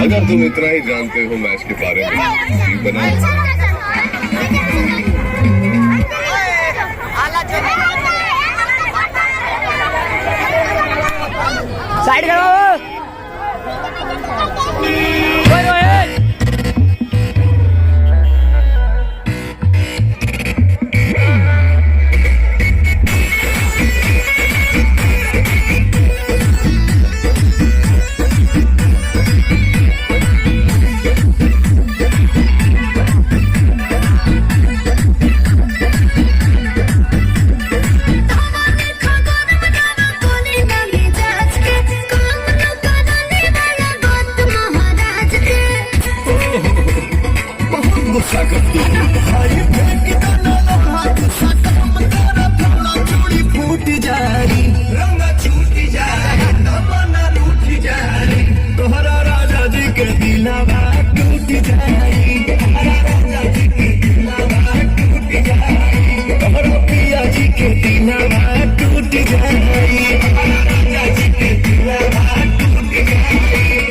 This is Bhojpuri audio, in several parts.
अगर तुम इतना ही जानते हो मैच के बारे में बना साइड करो फूट जारी रंग छूट जारी तमन्ना रूठ जारी तोहरा राजा जी के दिलवा टूट जारी राजा जी के दिलवा टूट जारी तोहरा पिया जी के दिलवा टूट जारी राजा जी के दिलवा टूट जारी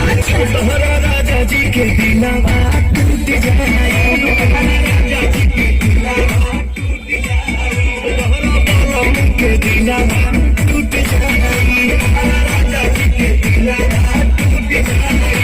राजा जी के दिलवा टूट जाए राजा जी के दिलवा टूट जाए के दिलवा टूट जाए राजा जी के दिलवा टूट जाए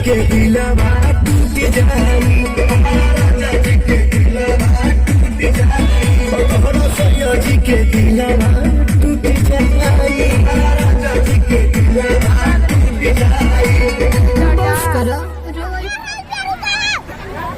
के दिलवा टूट जाई राजा जी के दिलवा टूट जाई सैया जी के दिलवा टूट जाई राजा जी के दिलवा टूट जाई।